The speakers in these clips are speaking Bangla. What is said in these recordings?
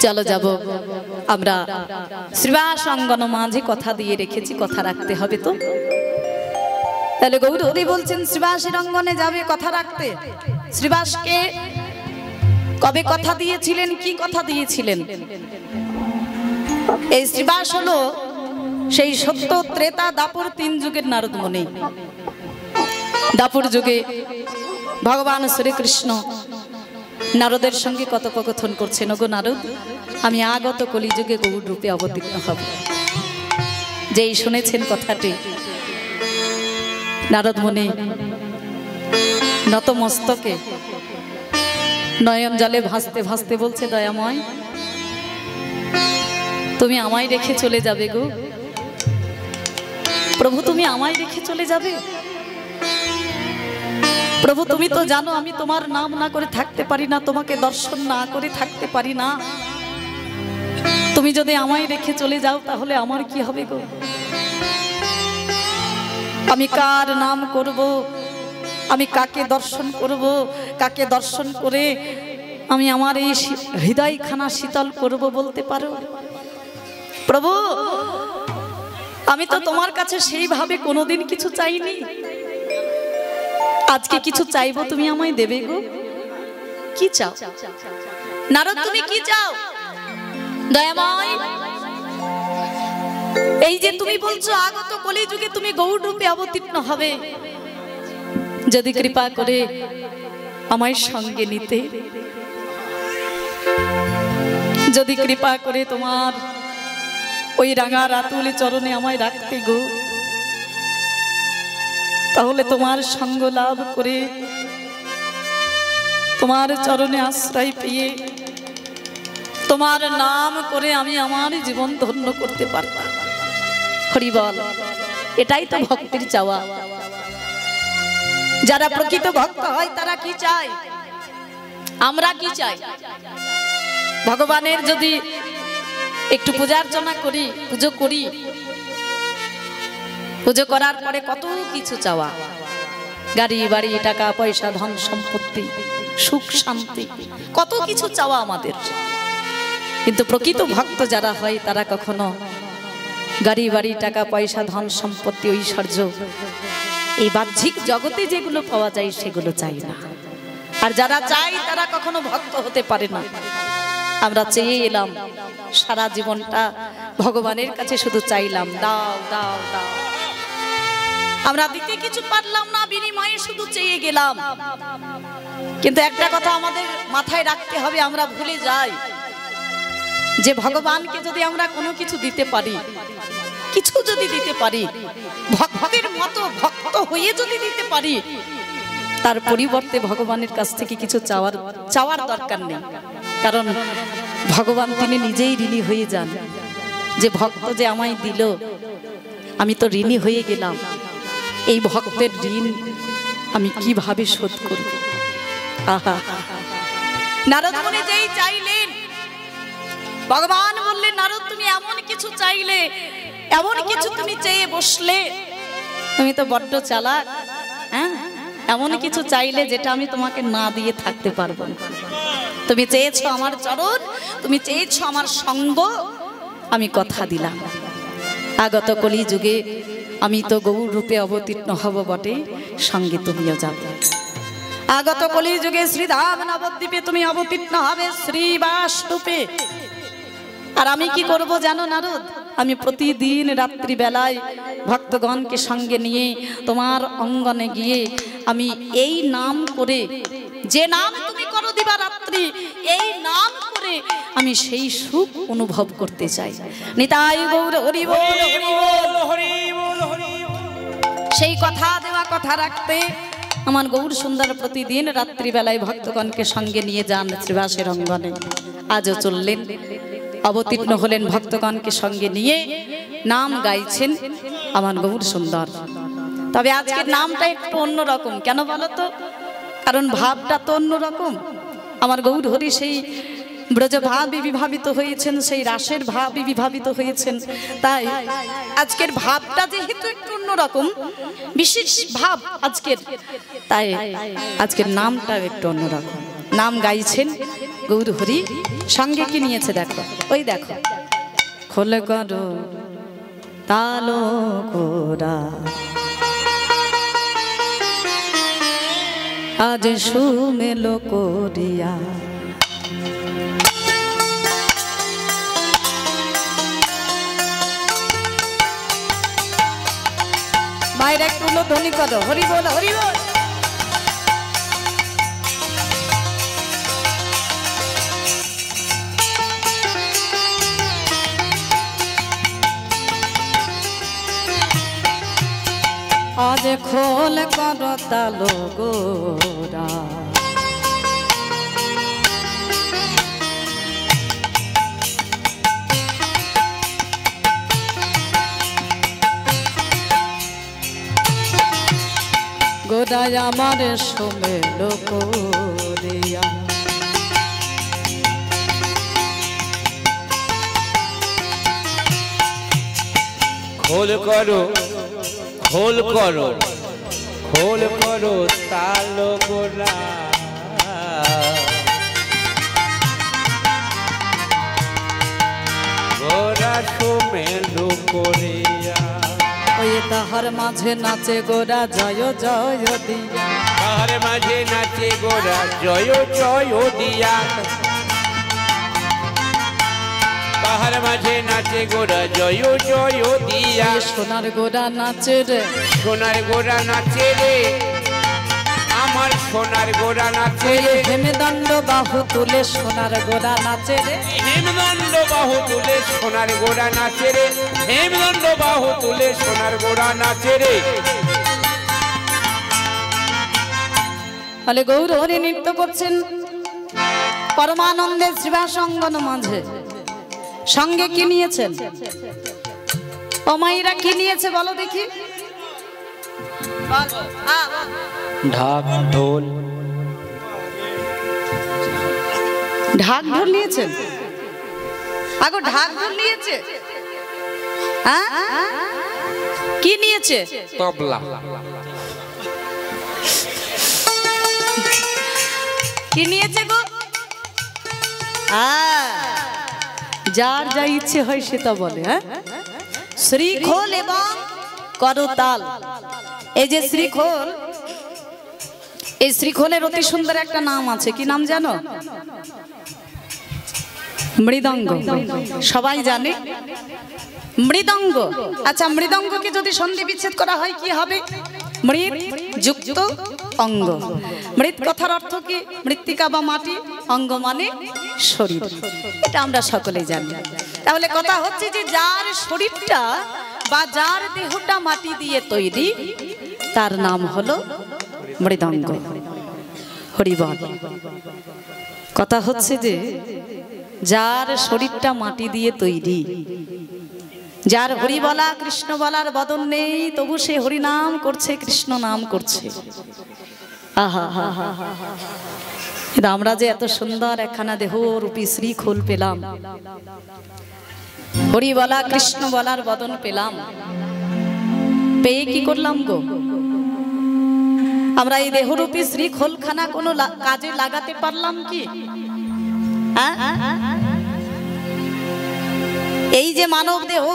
চলো যাব আমরা শ্রীবাস অঙ্গন মাঝে কথা দিয়ে রেখেছি, কথা রাখতে হবে তো। তাহলে গৌর হরি বলছেন শ্রীবাসের অঙ্গনে যাবে কথা রাখতে। শ্রীবাসকে কবে কথা দিয়েছিলেন, কি কথা দিয়েছিলেন? এই শ্রীবাস হলো সেই সত্য ত্রেতা দাপর 3 যুগের নারদ মুনি। দাপর যুগে ভগবান শ্রীকৃষ্ণ নারদের সঙ্গে কথোপকথন করছেন, ওগো নারদ, আমি আগত কলিযুগে গৌর রূপে অবতীর্ণ হব। যেই শুনেছেন কথাটি, নারদ মুনি নতমস্তকে নয়ন জলে ভাসতে ভাসতে বলছে, দয়াময় তুমি আমায় রেখে চলে যাবে গো প্রভু, তুমি আমায় রেখে চলে যাবে প্রভু। তুমি তো জানো আমি তোমার নাম না করে থাকতে পারি না, তোমাকে দর্শন না করে থাকতে পারি না। তুমি যদি আমায় রেখে চলে যাও তাহলে আমার কি হবে গো? আমি কার নাম করব, আমি কাকে দর্শন করব, কাকে দর্শন করে আমি আমার এই হৃদয়খানা শীতল করব বলতে পারো? প্রভু আমি তো তোমার কাছে সেইভাবে কোনোদিন কিছু চাইনি, আজকে কিছু চাইবো, তুমি আমায় দেবে গো? কি চাও নারদ, তুমি কি চাও? দয়াময় এই যে তুমি বলছো আগত কলিযুগে তুমি গৌর রূপে অবতীর্ণ হবে, যদি কৃপা করে আমায় সঙ্গে নিতে, যদি কৃপা করে তোমার ওই রাঙা রাতুল চরণে আমায় রাখতে গো, তাহলে তোমার সঙ্গ লাভ করে তোমার চরণে আশ্রয় পেয়ে তোমার নাম করে আমি আমার জীবন ধন্য করতে পারব। হরি বল, এটাই তো ভক্তির চাওয়া। যারা প্রকৃত ভক্ত হয় তারা কি চায়, আমরা কি চাই? ভগবানের যদি একটু পূজার্চনা করি, পুজো করি, পুজো করার পরে কত কিছু চাওয়া, গাড়ি বাড়ি টাকা পয়সা ধন সম্পত্তি সুখ শান্তি কত কিছু চাওয়া আমাদের। কিন্তু প্রকৃত ভক্ত যারা হয় তারা কখনো গাড়ি বাড়ি টাকা পয়সা ধন সম্পত্তি ঐশ্বর্য এই বাহ্যিক জগতে যেগুলো পাওয়া যায় সেগুলো চাই না। আর যারা চাই তারা কখনো ভক্ত হতে পারে না। আমরা চেয়ে এলাম সারা জীবনটা ভগবানের কাছে, শুধু চাইলাম দাও দাও দাও, আমরা দিতে কিছু পারলাম না, বিনিময়ে শুধু চেয়ে গেলাম। কিন্তু একটা কথা আমাদের মাথায় রাখতে হবে, আমরা ভুলে যাই যে ভগবানকে যদি আমরা কোনো কিছু দিতে পারি, কিছু যদি দিতে পারি, ভক্তের মতো ভক্ত হয়ে যদি দিতে পারি, তার পরিবর্তে ভগবানের কাছ থেকে কিছু চাওয়ার দরকার নেই। কারণ ভগবান তিনি নিজেই ঋণী হয়ে যান, যে ভক্ত যে আমায় দিল আমি তো ঋণী হয়ে গেলাম, এই ভক্তের ঋণ আমি কিভাবে শোধ করব? আহা, নারদ মুনি যেই চাইলেন, ভগবান বললেন নারদ তুমি এমন কিছু চাইলে, এমন কিছু তুমি চেয়ে বসলে, তুমি তো বড্ড চালাক। হ্যাঁ, এমন কিছু চাইলে যেটা আমি তোমাকে না দিয়ে থাকতে পারবো না। তুমি চেয়েছো আমার চরণ, তুমি চেয়েছো আমার সঙ্গ, আমি কথা দিলাম আগত কলি যুগে আমি তো গৌর রূপে অবতীর্ণ হব বটে, সঙ্গে তুমিও যাবে। আগত কলি যুগে শ্রীধাম নবদ্বীপে তুমি অবতীর্ণ হবে শ্রীবাস রূপে। আর আমি কি করব জানো নারদ? আমি প্রতিদিন রাত্রি বেলায় ভক্তগণকে সঙ্গে নিয়ে তোমার অঙ্গনে গিয়ে আমি এই নাম করে, যে নাম তুমি করো দিবা রাত্রি, এই নাম করে আমি সেই সুখ অনুভব করতে চাই। নিতাই গৌর হরি বল, হরি বল, হরি বল, হরি বল। সেই কথা দেওয়া কথা রাখতে আমার গৌর সুন্দর প্রতিদিন রাত্রি বেলায় ভক্তগণকে সঙ্গে নিয়ে যান শ্রীবাসের অঙ্গনে। আজও চললেন, অবতীর্ণ হলেন ভক্তগণকে সঙ্গে নিয়ে, নাম গাইছেন আমার গৌর সুন্দর। তবে আজকের নামটা একটু অন্যরকম, কেন বলো তো? কারণ ভাবটা তো অন্যরকম। আমার গৌর হরি সেই ব্রজ ভাবে বিভাবিত হয়েছেন, সেই রাসের ভাবে বিভাবিত হয়েছেন, তাই আজকের ভাবটা যেহেতু একটু অন্যরকম, বিশেষ ভাব আজকের, তাই আজকের নামটাও একটু অন্যরকম। নাম গাইছেন গৌর হরি সঙ্গে কি নিয়েছে দেখো, ওই দেখো, খোল করো তালো গোরা আজ সুমেলো করিয়া। মায়ের একটু ধ্বনি করো, হরি বল হরি বল। আজ খোল করো তালো গোরা গোদায় আমার সোমেলো করিয়া। খোল করো খোল করো খোল করো তালো গোরা গোরা সোমেলো করিয়া। ওই তাহার মাঝে নাচে গোরা জয় জয় দিয়া, তাহার মাঝে নাচে গোরা জয় জয় দিয়া। তাহার মাঝে নাচে গোরা জয় জয় দিয়া। সোনার গোরা নাচে রে, সোনার গোরা নাচে রে, আমার সোনার গোরা নাচে রে। হেমদণ্ড বাহু তুলে সোনার গোরা নাচে রে, হেমদণ্ড বাহু তুলে সোনার গোরা নাচে রে। হেমদণ্ড বাহু তুলে সোনার গোরা নাচে রে। বলে গৌর হরি নৃত্য করছেন পরমানন্দে শ্রীবাসঙ্গন মাঝে। সঙ্গে কি নিয়েছেন ও মাইরা, কি নিয়েছে বলো দেখি? ঢাক ঢোল। ঢাক ঢোল নিয়েছেন? আগো ঢাক ঢোল নিয়েছে? হ্যাঁ, কি নিয়েছে? তবলা। কি নিয়েছে গো? যার যা ইচ্ছে হয় সে তা বলে। হ্যাঁ, শ্রীখোল এবং করতাল। এই যে শ্রীখোল, এই শ্রীখোলের অতি সুন্দর একটা নাম আছে। কি নাম জানো? মৃদঙ্গ। সবাই জানে মৃদঙ্গ। আচ্ছা, মৃদঙ্গকে যদি সন্ধি বিচ্ছেদ করা হয় কি হবে? মৃৎ যুক্ত অঙ্গ। মৃৎ কথার অর্থ কি? মৃত্তিকা বা মাটি, অঙ্গ মানে শরীর। এটা আমরা সকলেই জানি। তাহলে কথা হচ্ছে যে যার শরীরটা বা যার দেহটা মাটি দিয়ে তৈরি তার নাম হলো মৃদঙ্গ। হরিবল। কথা হচ্ছে যে যার শরীরটা মাটি দিয়ে তৈরি, যার হরি বলা কৃষ্ণ বলার বদন নেই, তবু সে হরি নাম করছে, কৃষ্ণ নাম করছে। আহা হা হা। আমরা যে এত সুন্দর একখানা দেহ রূপী শ্রীখোল পেলাম, হরি বলা কৃষ্ণ বলার বদন পেলাম, পেয়ে কি করলাম গো? আমরা এই দেহরূপী শ্রীখোলখানা কোনো কাজে লাগাতে পারলাম কি? এই যে মানব দেহ,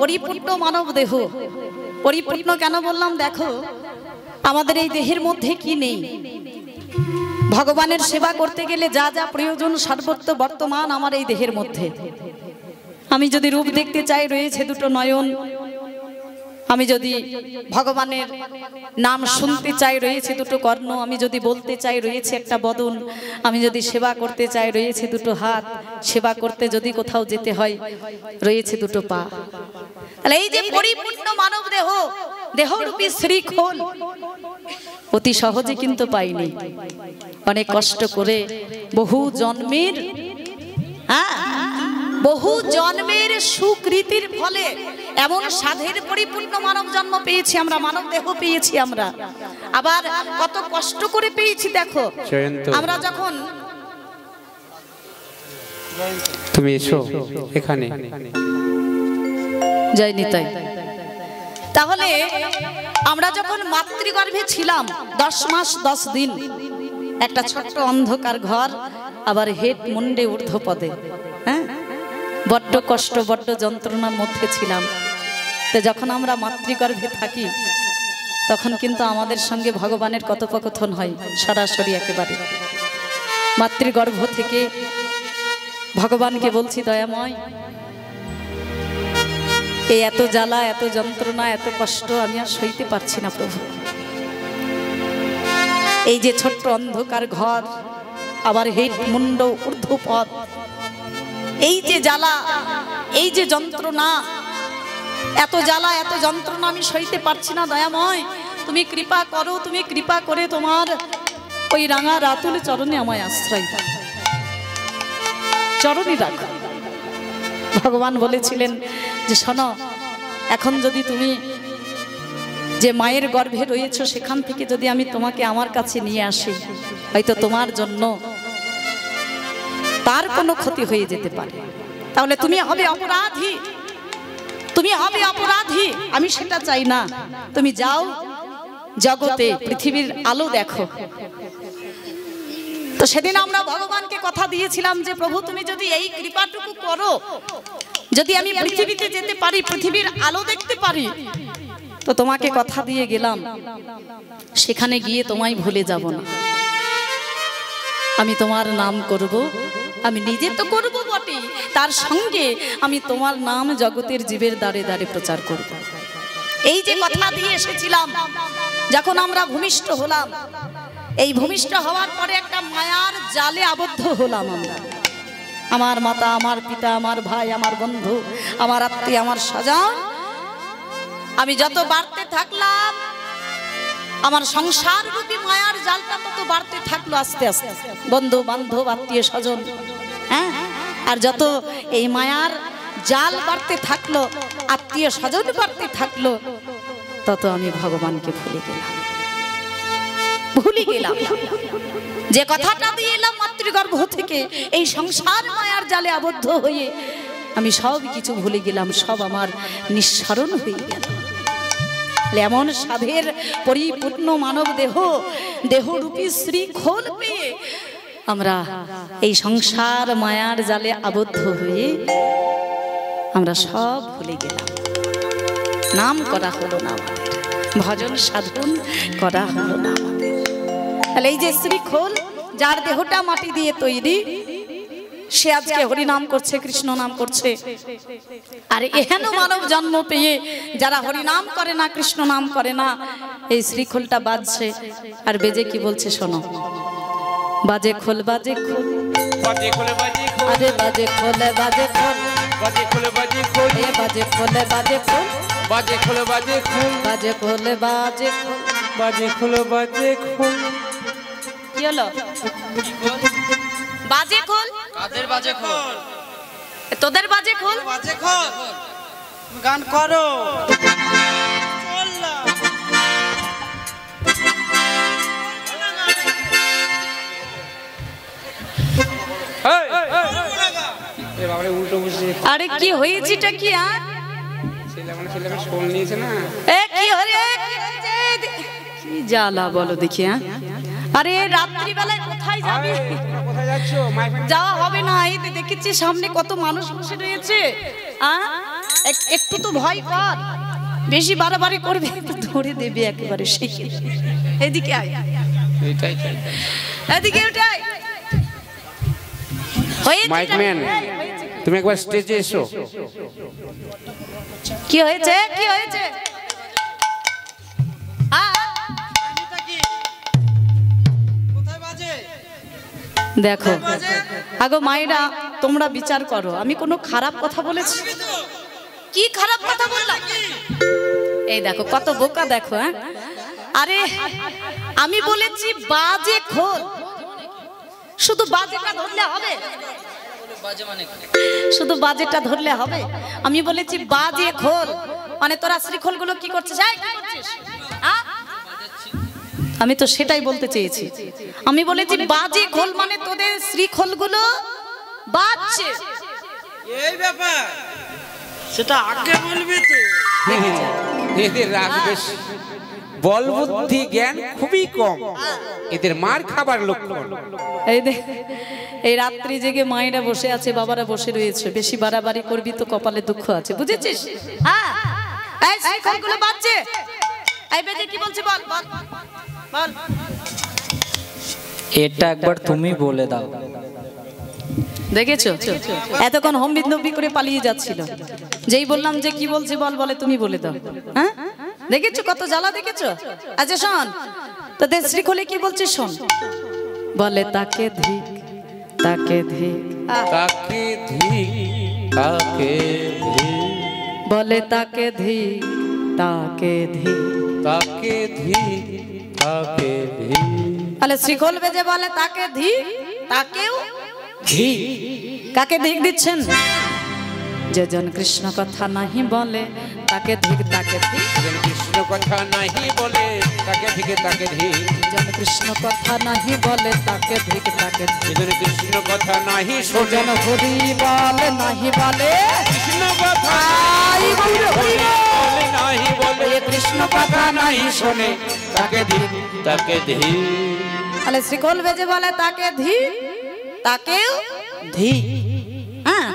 পরিপূর্ণ মানব দেহ। পরিপূর্ণ কেন বললাম? দেখো আমাদের এই দেহের মধ্যে কি নেই? ভগবানের সেবা করতে গেলে যা যা প্রয়োজন সর্বত্র বর্তমান আমার এই দেহের মধ্যে। আমি যদি রূপ দেখতে চাই, রয়েছে দুটো নয়ন। আমি যদি ভগবানের নাম শুনতে চাই, রয়েছে দুটো কর্ণ। আমি যদি বলতে চাই, রয়েছে একটা বদন। আমি যদি সেবা করতে চাই, রয়েছে দুটো হাত। সেবা করতে যদি কোথাও যেতে হয়, রয়েছে দুটো পা। তাহলে এই যে পরিপূর্ণ মানব দেহ, দেহরূপী শ্রীখোল অতি সহজে কিন্তু পাইনি। অনেক কষ্ট করে বহু জন্মের বহু জন্মের সুকৃতির ফলে এমন সাধের পরিপূর্ণ মানব জন্ম পেয়েছি আমরা, মানব দেহ পেয়েছি আমরা। আবার কত কষ্ট করে পেয়েছি দেখো। আমরা যখন, তুমি এসো এখানে, জয় নিতাই। তাহলে আমরা যখন মাতৃগর্ভে ছিলাম 10 মাস 10 দিন, একটা ছোট্ট অন্ধকার ঘর আবার হেড মুন্ডে ঊর্ধ্ব পদে। হ্যাঁ, বড্ড কষ্ট, বড্ড যন্ত্রণার মধ্যে ছিলাম। তো যখন আমরা মাতৃগর্ভে থাকি তখন কিন্তু আমাদের সঙ্গে ভগবানের কথোপকথন হয় সরাসরি একেবারে। মাতৃগর্ভ থেকে ভগবানকে বলছি, দয়াময়, এই এত জ্বালা, এত যন্ত্রণা, এত কষ্ট আমি আর সইতে পারছি না প্রভু। এই যে ছোট্ট অন্ধকার ঘর, আবার হেড মুন্ড ঊর্ধ্বপদ, এই যে জ্বালা, এই যে যন্ত্রণা, এত জ্বালা, এত যন্ত্রণা আমি সইতে পারছি না। দয়াময়, তুমি কৃপা করো, তুমি কৃপা করে তোমার ওই রাঙা রাতুল চরণে আমায় আশ্রয় দাও, চরণে রাখো। ভগবান বলেছিলেন যে শোনো, এখন যদি তুমি যে মায়ের গর্ভে রয়েছো সেখান থেকে যদি আমি তোমাকে আমার কাছে নিয়ে আসি, হয়তো তোমার জন্য তার কোনো ক্ষতি হয়ে যেতে পারে, তাহলে তুমি হবে অপরাধী, তুমি হবে অপরাধী। আমি সেটা চাই না, তুমি যাও জগতে, পৃথিবীর আলো দেখো। তো সেদিন আমরা ভগবানকে কথা দিয়েছিলাম যে প্রভু, তুমি যদি এই কৃপাটুকু করো, যদি আমি পৃথিবীতে যেতে পারি, পৃথিবীর আলো দেখতে পারি, তো তোমাকে কথা দিয়ে গেলাম সেখানে গিয়ে তোমায় ভুলে যাব না। আমি তোমার নাম করব, আমি নিজে তো করব বটে, তার সঙ্গে আমি তোমার নাম জগতের জীবের দ্বারে দ্বারে প্রচার করব। এই যে কথা দিয়ে এসেছিলাম, যখন আমরা ভূমিষ্ঠ হলাম, এই ভূমিষ্ঠ হওয়ার পরে একটা মায়ার জালে আবদ্ধ হলাম আমরা। আমার মাতা, আমার পিতা, আমার ভাই, আমার বন্ধু, আমার আত্মীয়, আমার স্বজন, আমি যত বাড়তে থাকলাম, আমার সংসার রূপী মায়ার জালটা তত বাড়তে থাকলো আস্তে আস্তে। বন্ধু বান্ধব, আত্মীয় স্বজন, হ্যাঁ, আর যত এই মায়ার জাল বাড়তে থাকলো, আত্মীয় স্বজন বাড়তে থাকলো, তত আমি ভগবানকে ভুলে গেলাম, ভুলে গেলাম। যে কথাটা দিয়ে এলাম মাতৃগর্ভ থেকে, এই সংসার মায়ার জালে আবদ্ধ হয়ে আমি সব কিছু ভুলে গেলাম, সব আমার নিঃস্মরণ হয়ে গেল। এমন সাধের পরিপূর্ণ মানব দেহ, দেহরূপী শ্রীখোল পেয়ে আমরা এই সংসার মায়ার জালে আবদ্ধ হয়ে আমরা সব ভুলে গেলাম। নাম করা হলো না আমাদের, ভজন সাধন করা হলো না আমাদের। তাহলে এই যে শ্রীখোল, যার দেহটা মাটি দিয়ে তৈরি, সে আজকে হরি নাম করছে, কৃষ্ণ নাম করছে। আর এহেন মানব জন্ম পেয়ে যারা হরি নাম করে না, কৃষ্ণ নাম করে না, এই শ্রীখোলটা বাজছে, আর বেজে কি বলছে শোনো, বাজে খোল, বাজে খোল, বাজে খোলে বাজে খোল, আরে বাজে খোলে, বাজে খোল, বাজে খোলে বাজে খোল, এ বাজে খোলে, বাজে খোল, বাজে খোলে বাজে খোল, বাজে খোলে, বাজে খোল, বাজে খোলে বাজে খোল। কি হলো? বাজে খোল, কাদের বাজে খোল? তোদের বাজে খোল, বাজে খোল, গান করো। উল্টো বুঝে আরে কি হয়েছেটা কি? ছেলে শোল নিয়েছে না, কি জ্বালা বলো দেখি। আরে রাত্রি বেলায় কোথায় যাবে? কোথায় যাচ্ছ? যাওয়া হবে না, এই দেখেছি সামনে কত মানুষ বসে রয়েছে। একটু তো ভয় কর, বেশি বাড়াবাড়ি করবে ধরে দেবে একেবারে। এদিকে আয়, এদিকে ওটাই মাইকম্যান, তুমি একবার স্টেজে এসো। কি হয়েছে? কি হয়েছে? দেখো আগো মায়েরা, তোমরা বিচার করো, আমি কোনো খারাপ কথা বলেছি? কি খারাপ কথা বললাম? এই দেখো কত বোকা, দেখো। হ্যাঁ, আরে আমি বলেছি বাজে খোল, শুধু বাজেটা ধরলে হবে? শুধু বাজেটা ধরলে হবে? আমি বলেছি বাজে খোল, মানে তোরা শ্রীখোল গুলো কি করছিস? আমি তো সেটাই বলতে চেয়েছি। আমি বলেছি বাজে খোল মানে তোদের শ্রীখোল গুলো বাজছে। এই ব্যাপার, সেটা আগে বলবি তো। এদের রাগ বেশ, বল বুদ্ধি জ্ঞান খুবই কম, এদের মার খাবার লক্ষণ। এই রাত্রি জেগে মায়েরা বসে আছে, বাবারা বসে রয়েছে, বেশি বাড়াবাড়ি করবি তো কপালে দুঃখ আছে, বুঝেছিস? হ্যাঁ, এই শিকলগুলো বাজছে, এই বেজে কি বলছিস বল বল বল। এটা একবার তুমি বলে দাও। দেখেছো এতক্ষণ হম্বিদম্বি করে পালিয়ে যাচ্ছিল, যেই বললাম যে কি বলছি বল, বলে তুমি বলে দাও। হ্যাঁ, দেখেছো কত জ্বালা, দেখেছো? আচ্ছা শোন, তোদের শ্রীখলে কি বলছিস শোন। বলে তাকে ধিক তাকে ধিক, তাকে ধিক তাকে ধিক, বলে তাকে ধিক তাকে ধিক, তাকে ধিক তাকে ধিক। তাহলে শ্রীখল বেজে বলে তাকে ধিক তাকেও ধিক। কাকে ধিক দিচ্ছেন? যে জন কৃষ্ণ কথা নাহি বলে তাকে ধিক তাকে ধিক, যেন কৃষ্ণ কথা নাহি বলে তাকে ধিক তাকে ধিক, জন কৃষ্ণ কথা নাহি বলে তাকে ধিক তাকে ধিক, যেন কৃষ্ণ কথা নাহি শোনে, জন হরি বলে নাহি বলে কৃষ্ণ কথা নাহি বলে, কৃষ্ণ কথা নাহি শোনে তাকে ধিক তাকে ধিক। তাহলে শ্রীখল বেজে বলে তাকে ধিক তাকেও ধিক। হ্যাঁ,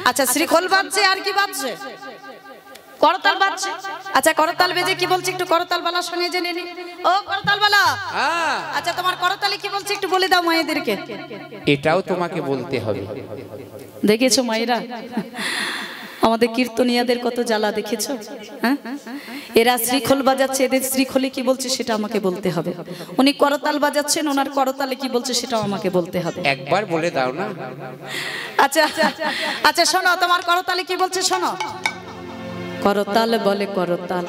আচ্ছা শ্রীখল বাজছে, আর কি বাজছে? করতাল বাজছে। আচ্ছা করতাল বেজে কি বলছে একটু করতাল বালা শুনে জেনে নি। ও করতাল বালা, আচ্ছা তোমার করতালে কি বলছে একটু বলে দাও মায়েদেরকে। এটাও তোমাকে বলতে হবে। দেখেছো মায়েরা আমাদের কীর্তনিয়াদের কত জ্বালা, দেখেছো? হ্যাঁ, এরা শ্রীখল বাজাচ্ছে, এদের শ্রীখলে কি বলছে সেটা আমাকে বলতে হবে। উনি করতাল বাজাচ্ছেন, ওনার করতালে কি বলছে সেটাও আমাকে বলতে হবে। একবার বলে দাও না। আচ্ছা আচ্ছা শোনো, তোমার করতালে কি বলছে শোনো। করতাল বলে করতাল,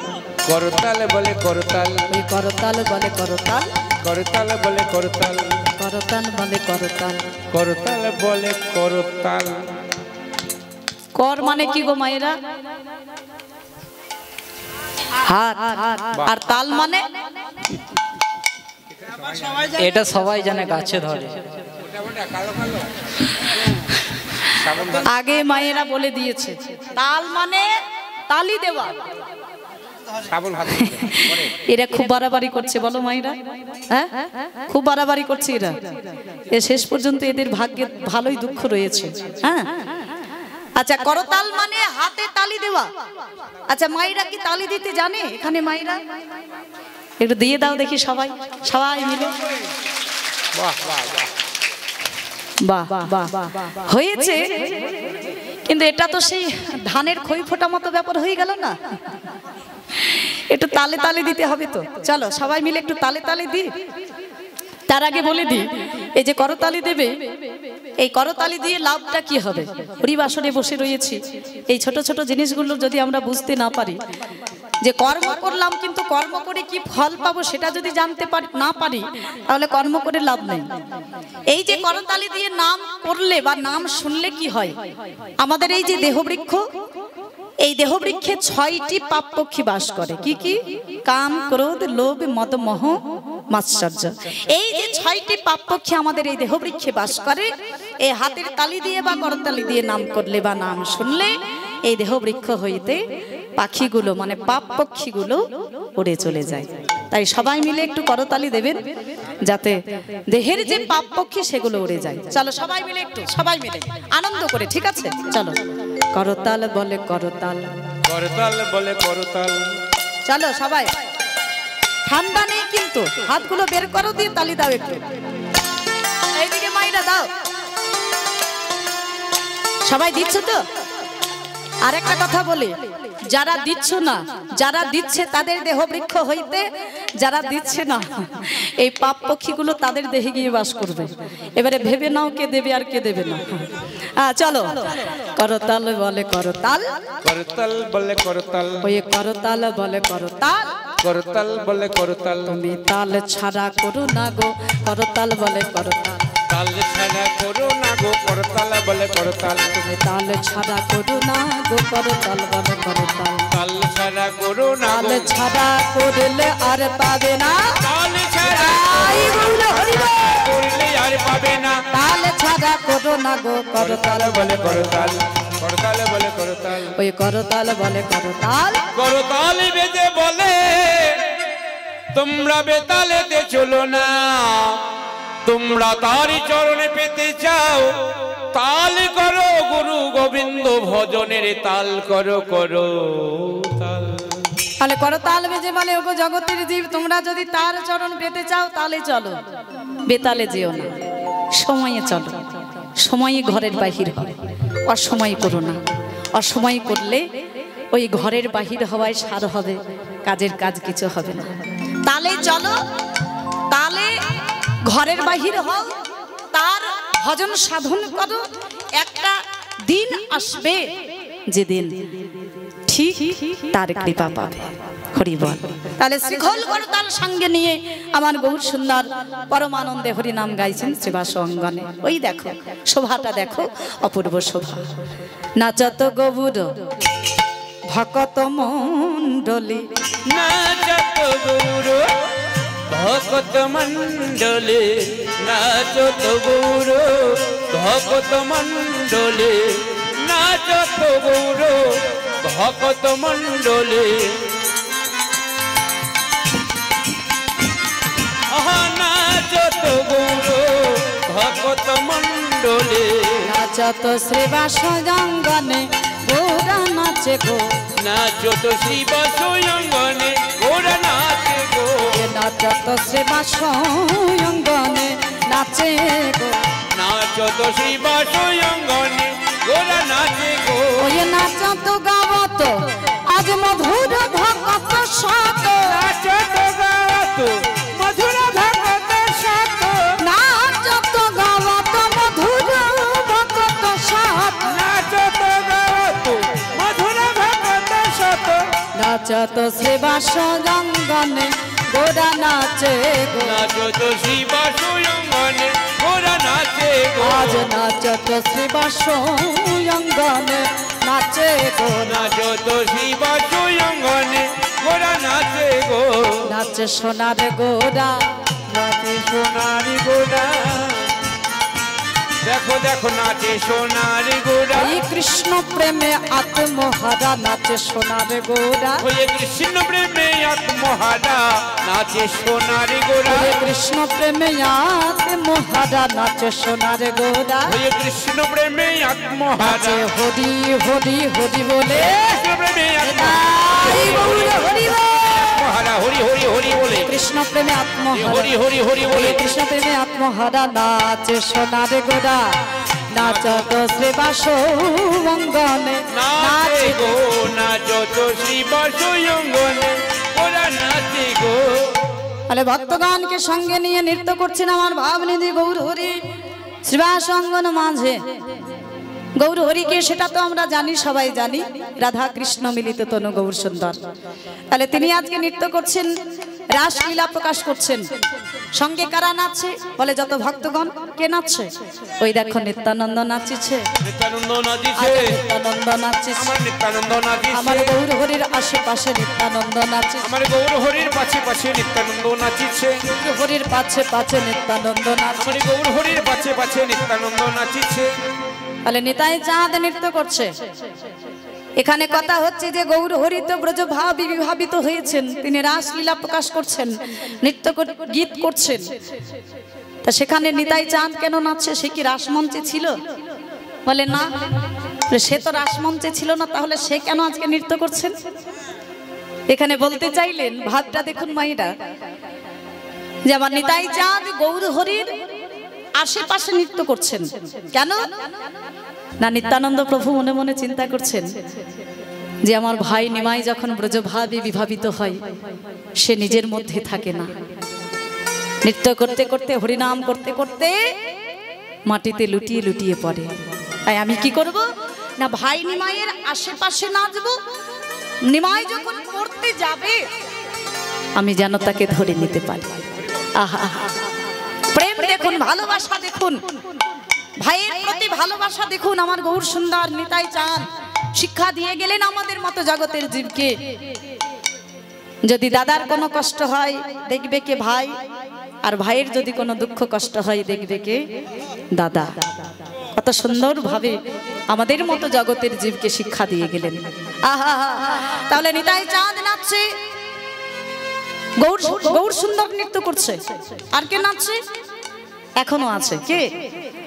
করতাল বলে করতাল, ওই করতাল বলে করতাল, করতাল বলে করতাল, করতাল বলে করতাল, করতাল বলে করতাল। কর মানে কি গো মায়েরা? হাত, আর তাল মানে? এটা সবাই জানে, গাছে ধরে। আগে মায়েরা বলে দিয়েছে, তাল মানে তালি দেওয়া। এরা খুব বাড়াবাড়ি করছে, বলো মায়েরা? হ্যাঁ, খুব বাড়াবাড়ি করছে এরা। এ শেষ পর্যন্ত এদের ভাগ্যে ভালোই দুঃখ রয়েছে। হ্যাঁ, আচ্ছা করতাল মানে হাতে তালি দেওয়া। আচ্ছা মায়েরা কি তালি দিতে জানে এখানে? মায়েরা একটু দিয়ে দাও দেখি, সবাই সবাই মিলে। বাহ বাহ হয়েছে, কিন্তু এটা তো সেই ধানের খই ফোটা মতো ব্যাপার হয়ে গেল না? একটু তালে তালে দিতে হবে তো। চলো সবাই মিলে একটু তালে তালে দি। তার আগে বলে দিই, এই যে করতালি দেবে, এই করতালি দিয়ে লাভটা কি হবে? হরিবাসরে বসে রয়েছি, এই ছোট ছোট জিনিসগুলো যদি আমরা বুঝতে না পারি, যে কর্ম করলাম কিন্তু কর্ম করে কি ফল পাবো সেটা যদি জানতে না পারি, তাহলে কর্ম করে লাভ নেই। এই যে করতালি দিয়ে নাম করলে বা নাম শুনলে কি হয়? আমাদের এই যে দেহবৃক্ষ, এই দেহবৃক্ষে 6টি পাপপক্ষী বাস করে। কি কি? কাম, ক্রোধ, লোভ, মদ, মোহ, মাৎসর্য। এই যে 6টি পাপপক্ষী আমাদের এই দেহবৃক্ষে বাস করে, এই হাতের তালি দিয়ে বা করতালি দিয়ে নাম করলে বা নাম শুনলে এই দেহবৃক্ষ হইতে পাখিগুলো মানে পাপপক্ষীগুলো উড়ে চলে যায়। তাই সবাই মিলে একটু করতালি দেবেন, যাতে দেহের যে পাপপক্ষী সেগুলো উড়ে যায়। চলো সবাই মিলে একটু, সবাই মিলে আনন্দ করে, ঠিক আছে? চলো করতাল বলে করতাল, করতাল বলে করতাল। চলো সবাই, ঠান্ডা নেই কিন্তু, হাতগুলো বের করো, দিয়ে তালি দাও একটু। এইদিকে মাইরা দাও, সবাই দিচ্ছ তো? আর একটা কথা বলি, যারা দিচ্ছ না, যারা দিচ্ছে তাদের দেহবৃক্ষ হইতে, যারা দিচ্ছে না এই পাপ পক্ষীগুলো তাদের দেহে গিয়ে বাস করবে। এবারে ভেবে নাও কে দেবে আর কে দেবে না। চলো করতাল বলে করতাল, করতাল বলে করতাল, ওই করতাল বলে করতাল, করতাল বলে করতাল। তুমি তাল ছাড়া করো না গো, করতাল বলে করতাল, তাল ছাড়া করো না গো, করতাল বলে করতাল। তুমি তাল ছাড়া করো না গো, করতাল বলে করতাল, তাল ছাড়া করো না তাল গো, ছাড়া করলে আর পাবে না, তাল ছাড়া করলে আর পাবে না। তাল ছাড়া করো না গো, করতাল বলে করতাল, করতাল বলে করতাল, ওই করতাল বলে করতাল। করতাল বেজে বলে তোমরা বেতালেতে চলো না, তোমরা তারই চরণে পেতে চাও, তাল করো গুরু গোবিন্দ ভজনের তাল করো করো তাল। তাহলে করো তাল বেজে বলে ওগো জগতের জীব, তোমরা যদি তার চরণ পেতে চাও তাহলে চলো, বেতালে যেও না, সময়ে চলো, সময়ে ঘরের বাহির হয়, অসময় করো না। অসময় করলে ওই ঘরের বাহির হওয়ায় সার হবে, কাজের কাজ কিছু হবে না। তালে চলো, তালে ঘরের বাহির হও, তার ভজন সাধন করো। একটা দিন আসবে যেদিন ঠিক তার কৃপা পাবে। হরি বল। তাহলে শ্রীখোল করতাল সঙ্গে নিয়ে আমার গৌর সুন্দর পরমানন্দে হরি নাম গাইছেন শ্রীবাস অঙ্গনে। ওই দেখো শোভাটা দেখো, অপূর্ব শোভা। নাচত গৌর ভকত মণ্ডলী, নাচত গৌর ভকত মণ্ডলী, নাচত গৌর ভকত মণ্ডলী, নাচত গৌর ভকত মণ্ডলী। নাচত গৌর ভকত মণ্ডলী, নাচত শ্রীবাস অঙ্গনে গৌরা নাচে গো, নাচত শ্রীবাস অঙ্গনে গৌরা নাচে গো, নাচত শ্রীবাস অঙ্গনে নাচে গো, নাচত শ্রীবাস অঙ্গনে গৌরা নাচে গো। ওই নাচত গাওত আজ মধুর ভকত সাত, নাচত গাওত মধুর ভকত সাত, নাচত গাওত মধুর ভকত সাত, নাচত গাওত মধুর ভকত সাত, নাচত শ্রীবাস অঙ্গনে গোরা নাচে গো, নাচত শ্রীবাস অঙ্গনে গৌরা নাচে গো, আজ নাচত শ্রীবাস অঙ্গনে নাচে গো, নাচত শ্রীবাস অঙ্গনে গৌরা নাচে গো, নাচে সোনার গোরা, নাচে সোনার গোরা। দেখো দেখো নাচে সোনার গোরা, এই কৃষ্ণ প্রেমে আত্মহারা নাচে সোনার গোরা, হয়ে কৃষ্ণ প্রেমে আত্মহারা নাচে সোনার গোরা, হরে কৃষ্ণ প্রেমে আত্মহারা নাচে সোনার গোরা, হয়ে কৃষ্ণ প্রেমে আত্মহারা, নাচে হরি হরি হরি বলে, কৃষ্ণ প্রেমে হরি বল, হরি বল। আত্মহারা, হরি হরি হরি বলে, কৃষ্ণ প্রেমে আত্মহারা, হরি হরি হরি বলে, কৃষ্ণ প্রেমে আত্মহারা নাচে সোনার গোরা, নাচত শ্রীবাস অঙ্গনে নাচে গো, নাচত শ্রীবাস অঙ্গনে ওরা নাচে গো। তাহলে ভক্তগণকে সঙ্গে নিয়ে নৃত্য করছেন আমার ভাবনিধি গৌর হরি শ্রীবাস অঙ্গন মাঝে। গৌর হরিকে সেটা তো আমরা জানি, সবাই জানি, রাধা কৃষ্ণ মিলিত তনু গৌর সুন্দর। তাহলে তিনি আজকে নৃত্য করছেন, রাসলীলা প্রকাশ করছেন। সঙ্গে কারা নাচছে বলে? যত ভক্তগণ। কে নাচছে? ওই দেখো নিত্যানন্দ নাচিছে, নিত্যানন্দ নাচিছে, নিত্যানন্দ নাচিছে, আমার নিত্যানন্দ নাচিছে, আমার গৌর হরির আশেপাশে নিত্যানন্দ নাচিছে, আমার গৌর হরির পাশে পাশে নিত্যানন্দ নাচিছে, হরির পাছে পাছে নিত্যানন্দ নাচছে। আমার গৌর হরির পাশে পাশে নিত্যানন্দ নাচিছে। তাহলে নিতাই চাঁদ নৃত্য করছে। এখানে কথা হচ্ছে যে গৌর হরি তো ব্রজ ভাব বিভাবিত হয়েছেন, তিনি রাসলীলা প্রকাশ করছেন, নৃত্য গীত করছেন। তা সেখানে নিতাই চাঁদ কেন নাচছে? সে কি রাসমঞ্চে ছিল? বলে না, সে তো রাসমঞ্চে ছিল না, তাহলে সে কেন আজকে নৃত্য করছেন? এখানে বলতে চাইলেন, ভাবটা দেখুন মায়েরা, যে আমার নিতাই চাঁদ গৌর হরির আশেপাশে নৃত্য করছেন কেন? না, নিত্যানন্দ প্রভু মনে মনে চিন্তা করছেন যে আমার ভাই নিমাই যখন ব্রজভাবে বিভাবিত হয়, সে নিজের মধ্যে থাকে না, নৃত্য করতে করতে হরিনাম করতে করতে মাটিতে লুটিয়ে লুটিয়ে পড়ে। তাই আমি কি করব না, ভাই নিমাইয়ের আশেপাশে নাচবো, নিমাই যখন করতে যাবে আমি যেন তাকে ধরে নিতে পারি। আহা, প্রেম দেখুন, ভালোবাসা দেখুন, ভাইয়ের প্রতি ভালোবাসা দেখুন। আমার গৌর সুন্দর নিতাই চাঁদ শিক্ষা দিয়ে গেলেন আমাদের মতো জগতের জীবকে, যদি দাদার কোনো কষ্ট হয় দেখবে কে ভাই, আর ভাইয়ের যদি কোনো দুঃখ কষ্ট হয় দেখবে কে দাদা। কত সুন্দর ভাবে আমাদের মতো জগতের জীবকে শিক্ষা দিয়ে গেলেন। আহা, তাহলে নিতাই চাঁদ নাচছে, গৌর গৌর সুন্দর নৃত্য করছে। আর কে নাচছে? এখনো আছে কে?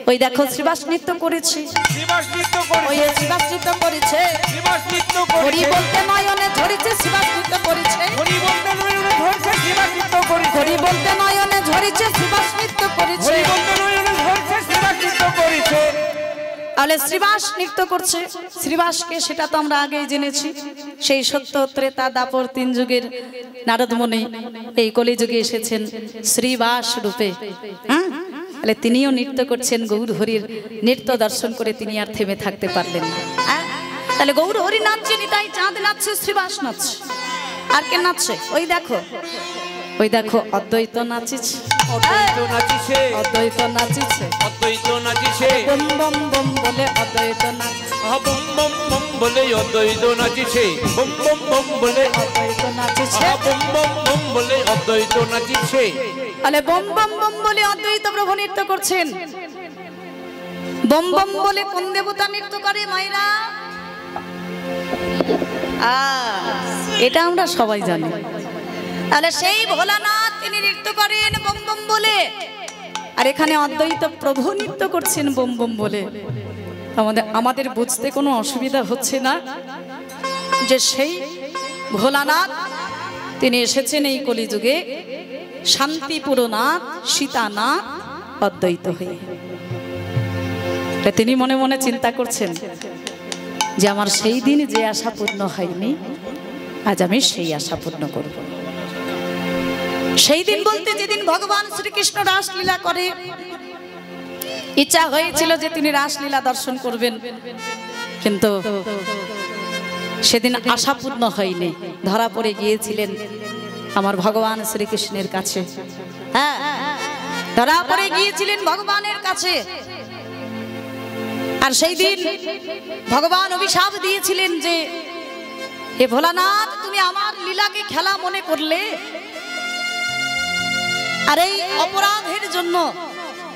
ওই দেখো শ্রীবাস নৃত্য করেছে, শ্রীবাস নৃত্য করেছে, ওই শ্রীবাস নৃত্য করেছে, শ্রীবাস নৃত্য হরি করেছে, বলতে নয়নে ঝরেছে শ্রীবাস নৃত্য করেছে, হরি বলতে নয়নে ঝরছে শ্রীবাস নৃত্য করেছে, হরি বলতে নয়নে ঝরেছে শ্রীবাস নৃত্য করেছে, হরি বলতে নয়নে ঝরছে শ্রীবাস নৃত্য করেছে। তাহলে শ্রীবাস নৃত্য করছে। শ্রীবাসকে সেটা তো আমরা আগেই জেনেছি, সেই সত্য ত্রেতা দাপর 3 যুগের নারদমুনি এই কলিযুগে এসেছেন শ্রীবাস রূপে। হ্যাঁ, তাহলে তিনিও নৃত্য করছেন। গৌর হরির নৃত্য দর্শন করে তিনি আর থেমে থাকতে পারলেন না। তাহলে গৌর হরি নাচছে, নিতাই চাঁদ নাচছে, শ্রীবাস নাচছে। আর কে নাচছে? ওই দেখো, ওই দেখো অদ্বৈত নাচিছে, অদ্বৈত নাচিছে, অদ্বৈত নাচিছে, অদ্বৈত নাচিছে, বম বম বম বলে অদ্বৈত নাচিছে, বম বম বম বলে অদ্বৈত নাচিছে, বম বম বম বলে অদ্বৈত নাচিছে, বম বম বম বলে অদ্বৈত নাচিছে। তাহলে বম বম বম বলে অদ্বৈত প্রভু নৃত্য করছেন। বম বম বলে কোন দেবতা নৃত্য করে মায়েরা? এটা আমরা সবাই জানি। তাহলে সেই ভোলানাথ তিনি নৃত্য করেন বম বম বলে, আর এখানে অদ্বৈত প্রভু নৃত্য করছেন বম বম বলে। আমাদের বুঝতে কোনো অসুবিধা হচ্ছে না যে সেই ভোলানাথ তিনি এসেছেন এই কলিযুগে শান্তিপুরনাথ সীতানাথ অদ্বৈত হয়ে। তিনি মনে মনে চিন্তা করছেন যে আমার সেই দিন যে আশা পূর্ণ হয়নি, আজ আমি সেই আশা পূর্ণ করব। সেই দিন বলতে যেদিন ভগবান শ্রীকৃষ্ণ রাসলীলা করে, ইচ্ছা হয়েছিল যে তিনি রাসলীলা দর্শন করবেন, কিন্তু সেদিন আশা পূর্ণ হয়নি। ধরা পড়ে গিয়েছিলেন আমার ভগবান শ্রীকৃষ্ণের কাছে। হ্যাঁ, ধরা পড়ে গিয়েছিলেন ভগবানের কাছে। আর সেই দিন ভগবান অভিশাপ দিয়েছিলেন যে হে ভোলানাথ, তুমি আমার লীলাকে খেলা মনে করলে, আর এই অপরাধের জন্য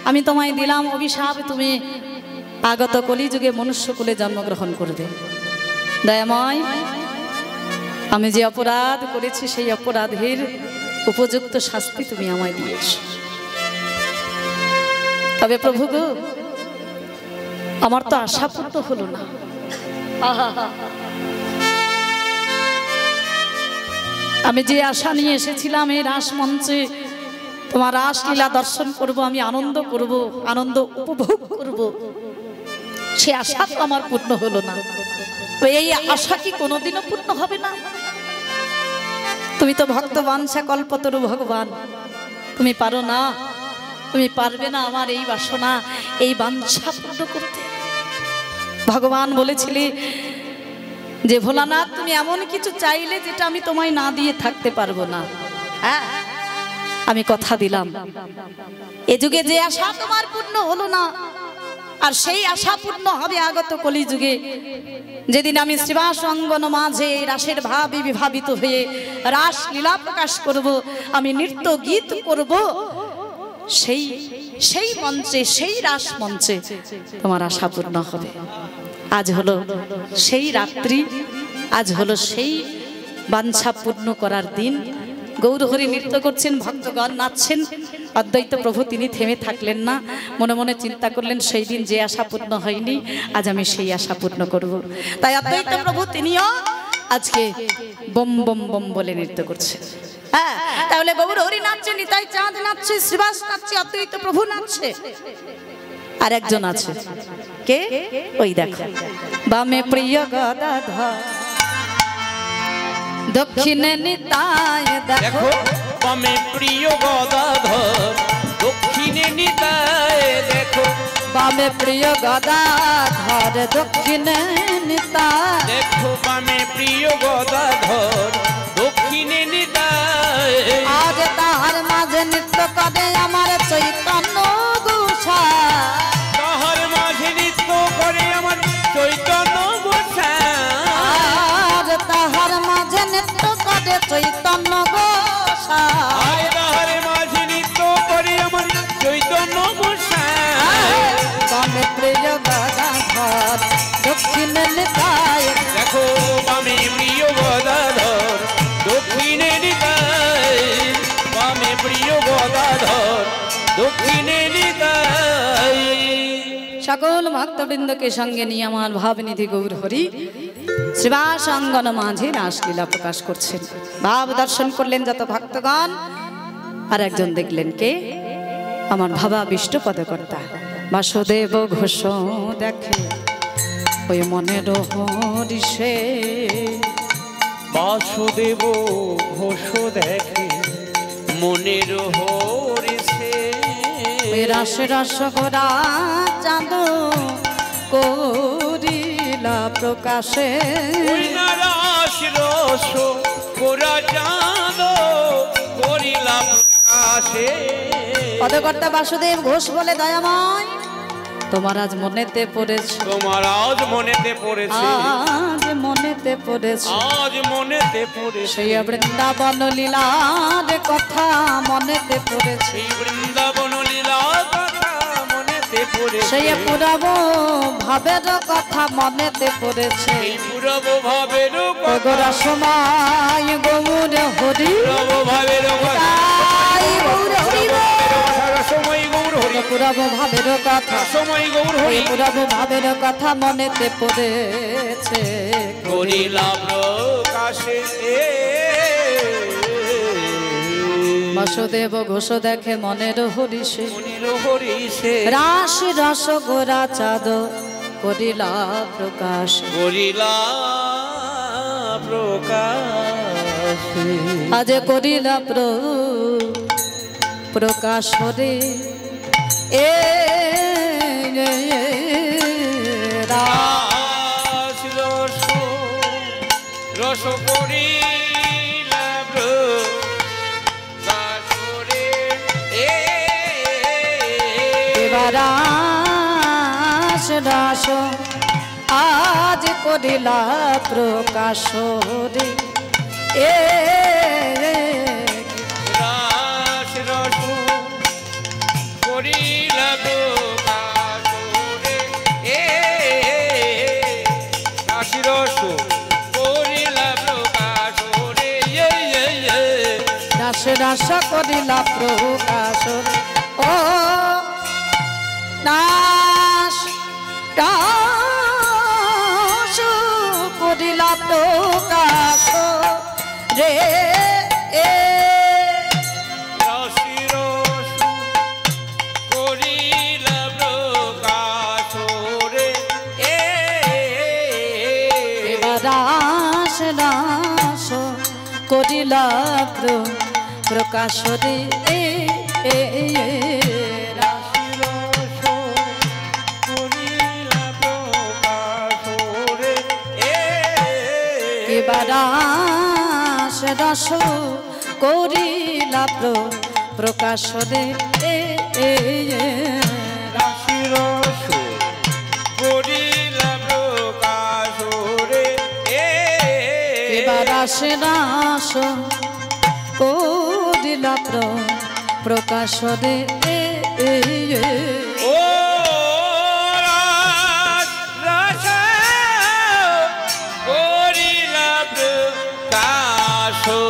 আমি তোমায় দিলাম অভিশাপ, তুমি আগত কলিযুগে মনুষ্যকুলে জন্মগ্রহণ করবে। দয়াময়, আমি যে অপরাধ করেছি সেই অপরাধের উপযুক্ত শাস্তি তুমি আমায় দিয়েছ। তবে প্রভু গো, আমার তো আশা পূর্ণ হলো না। আমি যে আশা নিয়ে এসেছিলাম এই রাস মঞ্চে তোমার রাসলীলা দর্শন করব, আমি আনন্দ করব, আনন্দ উপভোগ করব, সে আশা তো আমার পূর্ণ হলো না। এই আশা কি কোনোদিনও পূর্ণ হবে না? তুমি তো ভক্ত বাঞ্ছা কল্পতরু ভগবান, তুমি পারো না, তুমি পারবে না আমার এই বাসনা, এই বাঞ্ছা পূর্ণ করতে। ভগবান বলেছিলে যে ভোলানাথ, তুমি এমন কিছু চাইলে যেটা আমি তোমায় না দিয়ে থাকতে পারবো না। হ্যাঁ, আমি কথা দিলাম এ যুগে যে আশা তোমার পূর্ণ হলো না, আর সেই আশা পূর্ণ হবে আগত কলিযুগে, যেদিন আমি শ্রীবাস অঙ্গন মাঝে রাসের ভাবে বিভাবিত হয়ে রাস লীলা প্রকাশ করব, আমি নৃত্য গীত করব, সেই মঞ্চে, সেই রাস মঞ্চে তোমার আশা পূর্ণ হবে। আজ হলো সেই রাত্রি, আজ হলো সেই বাঞ্ছা পূর্ণ করার দিন। গৌরহরি নৃত্য করছেন, ভক্তগণ নাচছেন। অদ্বৈত প্রভু তিনি থেমে থাকলেন না, মনে মনে চিন্তা করলেন সেই দিন যে আশা পূর্ণ হয়নি, আজ আমি সেই আশা পূর্ণ করব। তাই অদ্বৈত প্রভু তিনিও আজকে বম বম বম বলে নৃত্য করছেন। হ্যাঁ, তাহলে গৌরহরি নাচছে, নিতাই চাঁদ নাচছে, শ্রীবাস নাচছে, অদ্বৈত প্রভু নাচছে। আর একজন আছে, কে? ওই দেখো, বামে প্রিয় গদাধর, দক্ষিণে নিতাই। দেখো বামে প্রিয় গদাধর, দক্ষিণে নিতাই। দেখো বামে প্রিয় গদাধর, দক্ষিণে নিতাই। দেখো বামে প্রিয় গদাধর, দক্ষিণে নিতাই। আজ তাহার মাঝে নৃত্য করে আমার চৈতন্য গোসাই। তাহার মাঝে নৃত্য করে আমার চৈতন্য গোসাই। আজ তাহার মাঝে নৃত্য করে চৈতন্য গোসাই। তাহার মাঝে নৃত্য করে আমার চৈতন্য গোসাই। বামে প্রিয় গদাধর, দক্ষিণে নিতাই। দেখো বামে প্রিয় গদাধর, দক্ষিণে নিতাই। সকল ভক্তবৃন্দকে সঙ্গে নিয়ে আমার ভাবনিধি গৌর হরি শ্রীবাস অঙ্গন মাঝে রাসলীলা প্রকাশ করছেন। ভাব দর্শন করলেন যত ভক্তগণ, আর একজন দেখলেন কে? আমার ভাবা বিষ্ণু পদকর্তা বাসুদেব ঘোষ দেখে ওই মনের হরিষে। বাসুদেব ঘোষ দেখে মনের হরিষে, রাস রস গোরা চাঁদ করিলা প্রকাশে। রাস রস গোরা চাঁদ করিলা প্রকাশে। পদকর্তা বাসুদেব ঘোষ বলে, দয়াময় তোমার আজ মনেতে পড়েছে, তোমার আজ মনেতে পড়েছে, আজ মনেতে পড়েছে, আজ মনেতে পড়েছে। সেই বৃন্দাবন লীলার কথা মনেতে পড়েছে, সেই বৃন্দাবন লীলার কথা মনেতে পড়েছে, সেই পূরব ভাবের কথা মনেতে পড়েছে। এই পূরব ভাবের কথা, সময় গৌর হরি ভাবের কথা, সময় গৌর হরি, পূরব ভাবের কথা, সময় গৌর হরি, পূরব ভাবের কথা মনেতে পড়েছে। করিলা প্রকাশে। বাসুদেব ঘোষ দেখে মনের হরিষে, মনের হরিষে রাস রস গোরা চাঁদ করিলা প্রকাশ, করিলা প্রকাশে। আজ করিলা প্রকাশ রে এ রাস রস রস করিলা প্রকাশে। রাস রস আজ করিলা প্রকাশ রে এ রাস রস করিলা প্রকাশে। রাস রস করিলা প্রকাশে। রাস রস করিলা প্রকাশ ও নাশ রাস করিলা প্রকাশ রে এ রাস রস করিলা প্রকাশে। রাস রাস করিলা প্রকাশ রে এ রাস রস করিলা প্রকাশে। রাস রস করিলা প্রকাশ রে রাস রস করিলা প্রকাশে। রাস রাস করিলা প্রকাশ রে ও রাস রস করিলা প্রকাশে।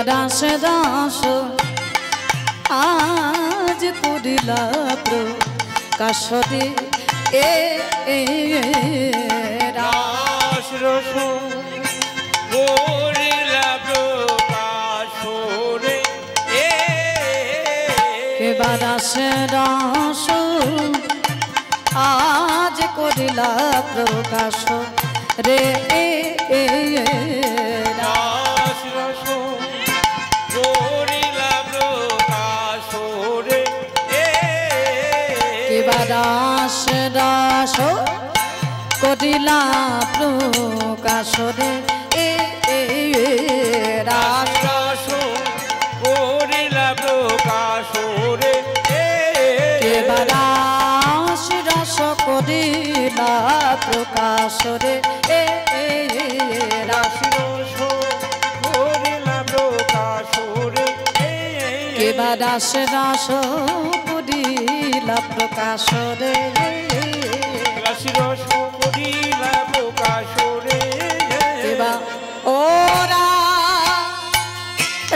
রাস রাস আজ করিলা প্রকাশ রে রাস রস করিলা প্রকাশে। রাস রাস আজ করিলা প্রকাশ রে রাস রস করিলা প্রকাশে। রাস রাস করিলা প্রকাশ রে রাস রস করিলা প্রকাশে। রাস রস করিলা প্রকাশ রে রাস রস করিলা প্রকাশে। রাস রাস করিলা প্রকাশ রে রাস রস করিলা প্রকাশে। ওরা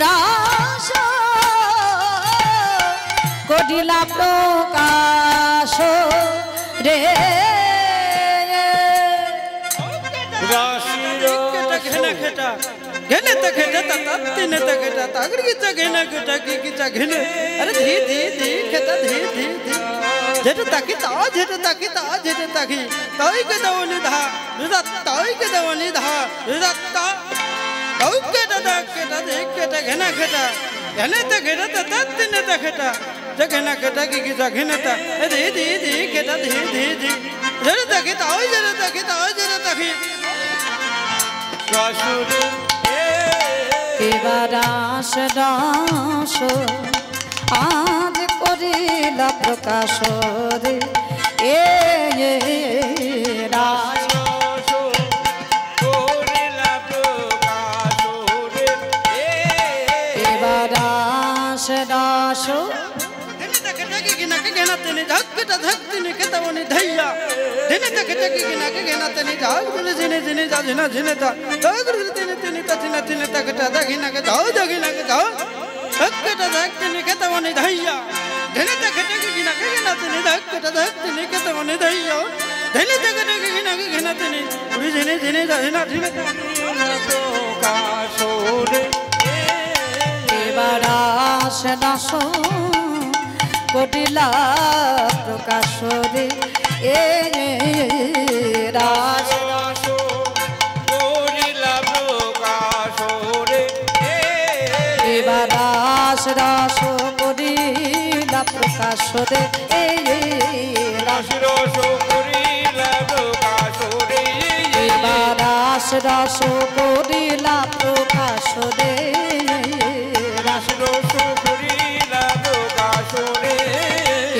রাস घेना घेटा घेने तक घेटा तब तीने तक घेटा तागर की तक घेना घेटा की तक घेने अरे धी धी धी घेटा धी धी धी जेट ताकी ता जेट ताकी ता जेट ताकी ताई के दवनी धा रुदा ताई के दवनी धा रुदा ता ताई के दा देख के ता घेना घेटा घेने तक घेटा तब तीने तक घेटा जगना घेटा की तक घेने ता धी धी धी घेटा धी धी धी जेट ताकी ता जेट ताकी ता जेट ताकी এবার আস দাস আজ করিলা প্রকাশ রে রাস এবার আস দাস এবার আস দাস করিলা প্রকাশ রে রাস এবার রাস রাস করিলা প্রকাশ রে এবার রাস রাস করিলা প্রকাশ রে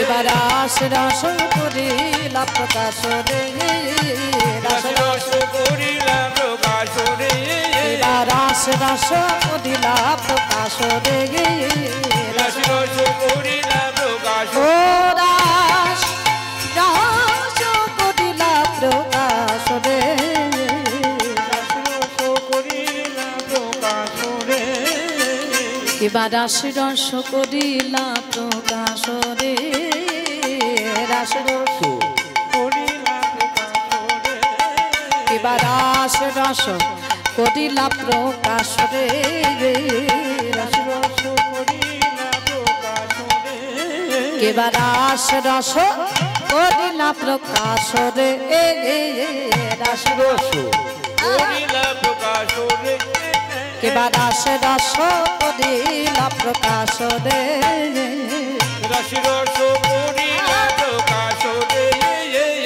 এবার রাস রাস করিলা প্রকাশ রে রাস রাস এবার রাস রাস করিলা প্রকাশ রে ও রাস রাস করিলা প্রকাশ রে এবার রাস রস করিলা প্রকাশ রে রাস রস এবার রাস রস করিলা প্রকাশ রে রাস রস এবার রাস রস করিলা প্রকাশ রে রাস রস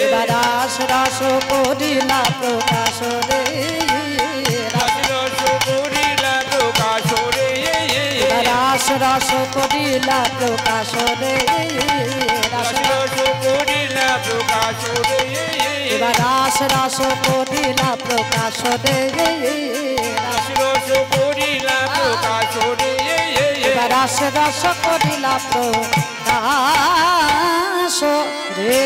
এবার রাস রস করিলা প্রকাশ রে এবার রাস রস করিলা প্রকাশ রে এবার রাস রস করিলা প্রকাশ রে এবার রাস রস করিলা প্রকাশ রে এবার রাস রস করিলা প্রকাশ রে